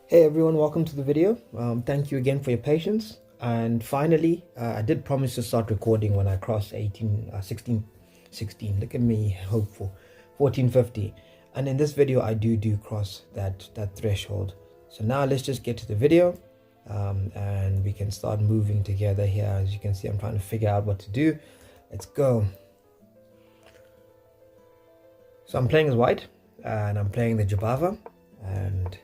Hey everyone, welcome to the video. Thank you again for your patience. And finally, I did promise to start recording when I cross 16. Look at me, hopeful. 1450. And in this video, I do cross that threshold. So now let's just get to the video, and we can start moving together here. As you can see, I'm trying to figure out what to do. Let's go. So I'm playing as white, and I'm playing the Jabava, and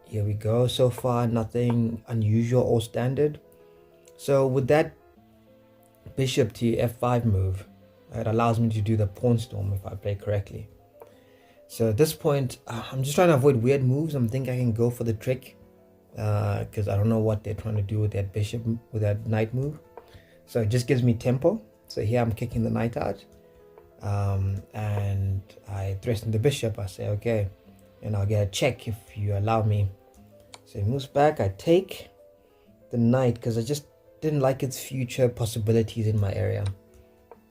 here we go. So far, nothing unusual or standard. So with that bishop to f5 move, it allows me to do the pawn storm if I play correctly. So at this point, I'm just trying to avoid weird moves. I'm thinking I can go for the trick because I don't know what they're trying to do with that bishop, with that knight move. So it just gives me tempo. So here I'm kicking the knight out, and I threaten the bishop. I say, okay, and I'll get a check if you allow me. So he moves back. I take the knight because I just didn't like its future possibilities in my area.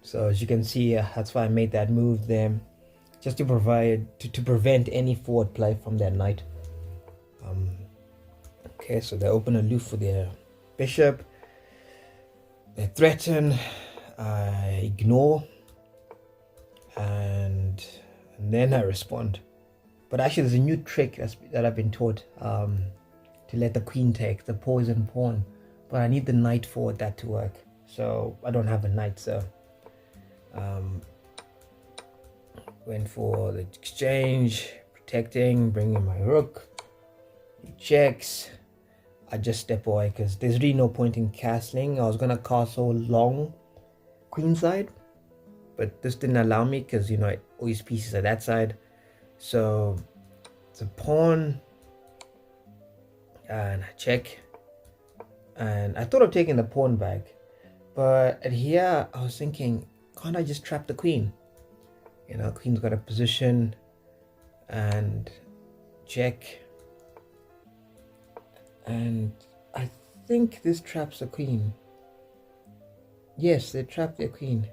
So as you can see, that's why I made that move there, just to prevent any forward play from that knight. Okay, so they open aloof for their bishop. They threaten. I ignore, and then I respond. But actually, there's a new trick that I've been taught. To let the queen take the poison pawn, but I need the knight for that to work, so I don't have a knight. So went for the exchange, protecting, bringing my rook. He checks. I just step away because there's really no point in castling. I was gonna castle long queenside, but this didn't allow me because all these pieces are that side. So it's a pawn, and I check, and I thought of taking the pawn back, but at here I was thinking, can't I just trap the queen? Queen's got a position, and check, and I think this traps the queen. Yes, they trapped their queen.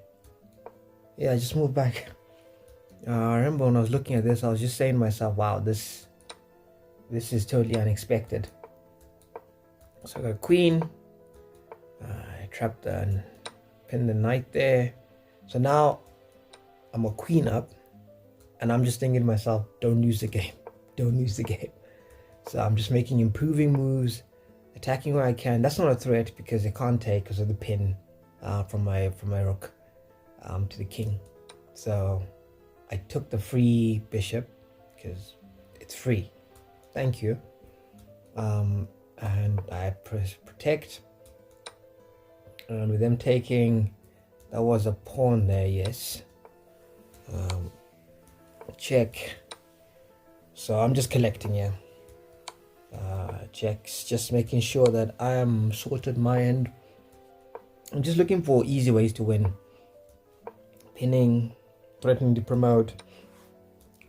Yeah, I just moved back. I remember when I was looking at this, I was just saying to myself, wow, this is totally unexpected. So I got queen, I trapped and pinned the knight there. So now I'm a queen up, and I'm just thinking to myself, don't lose the game, don't lose the game. So I'm just making improving moves, attacking where I can. That's not a threat because they can't take because of the pin from my rook to the king. So I took the free bishop because it's free. Thank you. And I press protect, and with them taking, that was a pawn there. Yes. Check. So I'm just collecting here. Checks, just making sure that I am sorted my end. I'm just looking for easy ways to win. Pinning, threatening to promote.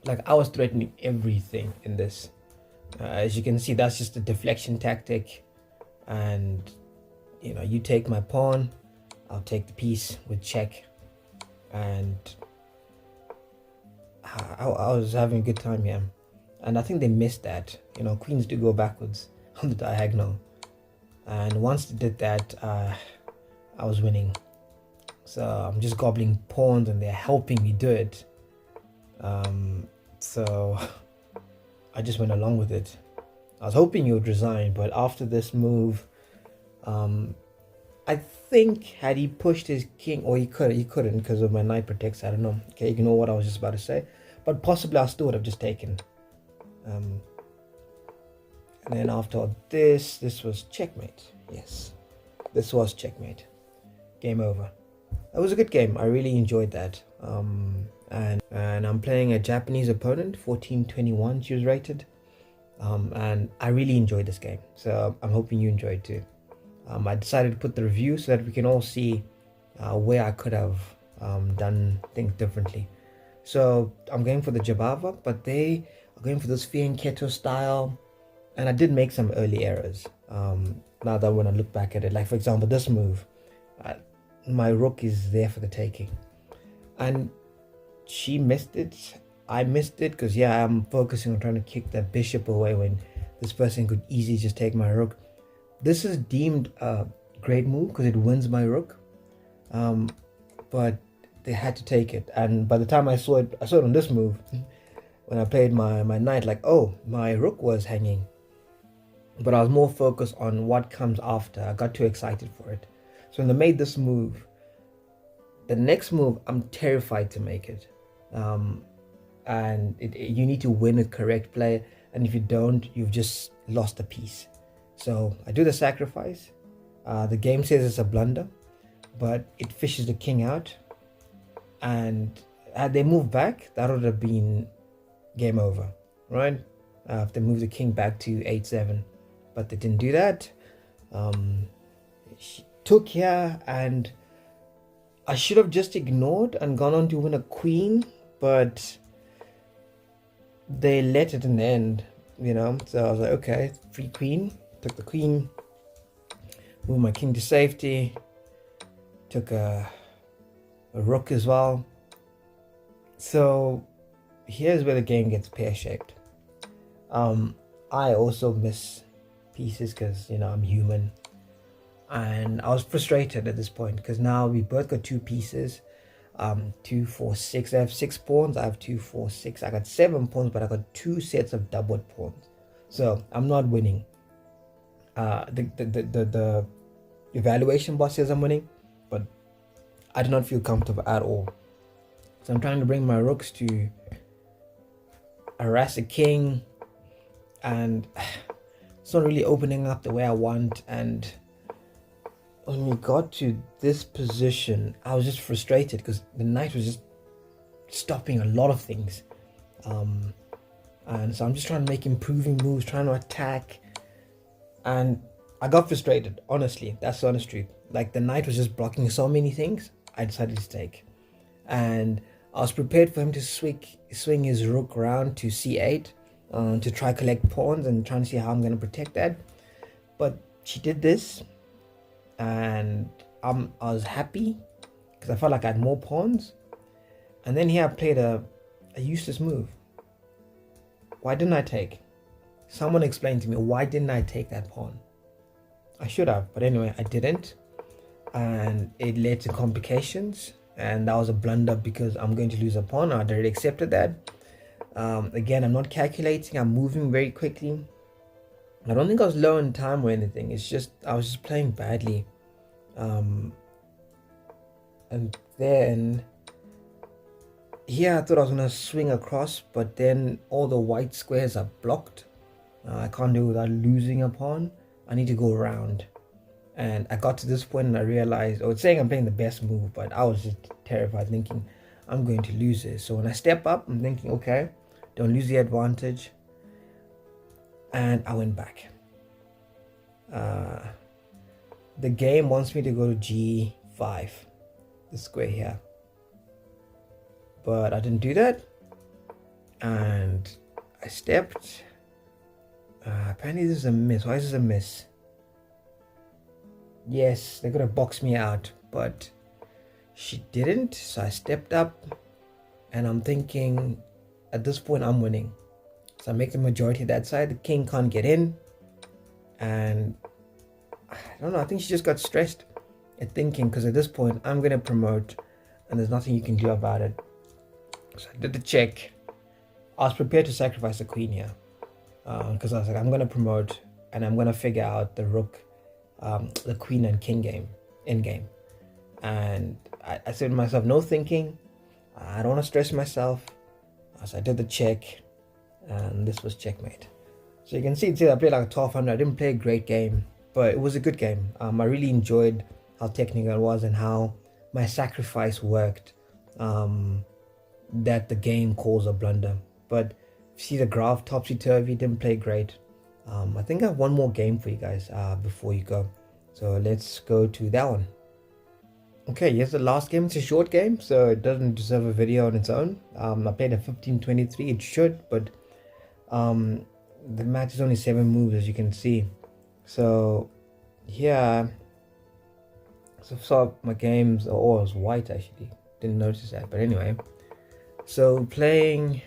Like, I was threatening everything in this. As you can see, that's just a deflection tactic, and you take my pawn, I'll take the piece with check, and I was having a good time here. And I think they missed that. Queens do go backwards on the diagonal, and once they did that, I was winning. So I'm just gobbling pawns, and they're helping me do it. So I just went along with it. I was hoping he would resign, but after this move, I think had he pushed his king, or he couldn't because of my knight protects. I don't know. Okay, ignore what I was just about to say, but possibly I still would have just taken. And then after this was checkmate. Yes, this was checkmate. Game over. It was a good game. I really enjoyed that. And I'm playing a Japanese opponent, 1421 she was rated, and I really enjoyed this game, so I'm hoping you enjoyed too. I decided to put the review so that we can all see where I could have done things differently. So I'm going for the Jabava, but they are going for this Fianchetto style, and I did make some early errors. Now that when I look back at it, like for example this move, my rook is there for the taking, and she missed it. I missed it because I'm focusing on trying to kick that bishop away when this person could easily just take my rook. This is deemed a great move because it wins my rook, but they had to take it. And by the time I saw it on this move when I played my knight, like, oh, my rook was hanging, but I was more focused on what comes after. I got too excited for it. So when they made this move, the next move, I'm terrified to make it. And you need to win with correct play, and if you don't, you've just lost a piece. So I do the sacrifice. The game says it's a blunder, but it fishes the king out, and had they moved back, that would have been game over, right? If they moved the king back to 8-7, but they didn't do that. She took here, and I should have just ignored and gone on to win a queen, but they let it in the end, you know. So I was like, okay, free queen. Took the queen, moved my king to safety, took a rook as well. So here's where the game gets pear-shaped. I also miss pieces because, you know, I'm human, and I was frustrated at this point because now we both got 2 pieces. 2, 4, 6. I have 6 pawns. I have 2, 4, 6. I got 7 pawns, but I got 2 sets of doubled pawns. So I'm not winning. The evaluation box says I'm winning, but I do not feel comfortable at all. So I'm trying to bring my rooks to harass the king, and it's not really opening up the way I want. And when we got to this position, I was just frustrated because the knight was just stopping a lot of things. And so I'm just trying to make improving moves, trying to attack. And I got frustrated, honestly. That's the honest truth. Like, the knight was just blocking so many things, I decided to take. And I was prepared for him to swing his rook around to c8 to try collect pawns and trying to see how I'm going to protect that. But she did this, and I was happy because I felt like I had more pawns. And then here I played a useless move. Why didn't I take? Someone explained to me, why didn't I take that pawn? I should have, but anyway, I didn't. And it led to complications, and that was a blunder because I'm going to lose a pawn. I already accepted that. Again, I'm not calculating, I'm moving very quickly. I don't think I was low in time or anything. It's just, I was just playing badly. And then here I thought I was going to swing across, but then all the white squares are blocked. I can't do it without losing a pawn. I need to go around. And I got to this point and I realized, it's saying I'm playing the best move, but I was just terrified, thinking I'm going to lose this. So when I step up, I'm thinking, okay, don't lose the advantage. And I went back. The game wants me to go to g5, the square here. But I didn't do that. And I stepped. Apparently this is a miss. Why is this a miss? Yes, they're gonna box me out, but she didn't. So I stepped up, and I'm thinking, at this point, I'm winning. So I make the majority that side. The king can't get in, and I don't know. I think she just got stressed at thinking, because at this point, I'm gonna promote, and there's nothing you can do about it. So I did the check. I was prepared to sacrifice the queen here, because I was like, I'm gonna promote, and I'm gonna figure out the rook, the queen and king game, end game. And I said to myself, no thinking, I don't want to stress myself. So I did the check, and this was checkmate. So you can see I played like a 1200. I didn't play a great game, but it was a good game. I really enjoyed how technical it was and how my sacrifice worked, that the game calls a blunder. But see the graph, topsy-turvy, didn't play great. I think I have one more game for you guys before you go. So let's go to that one. Okay, here's the last game. It's a short game, so it doesn't deserve a video on its own. I played a 1523. It should, but the match is only 7 moves, as you can see. So here, so my games are all white actually. Didn't notice that, but anyway. So playing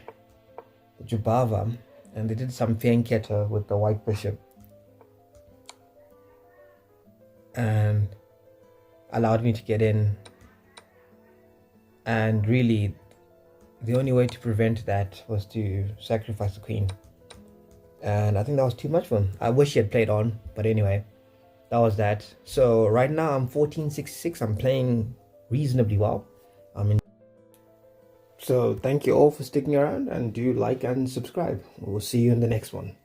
Jubava, and they did some fianchetto with the white bishop and allowed me to get in. And really, the only way to prevent that was to sacrifice the queen. And I think that was too much for him. I wish he had played on, but anyway, that was that. So right now I'm 1466. I'm playing reasonably well. So thank you all for sticking around, and do like and subscribe. We'll see you in the next one.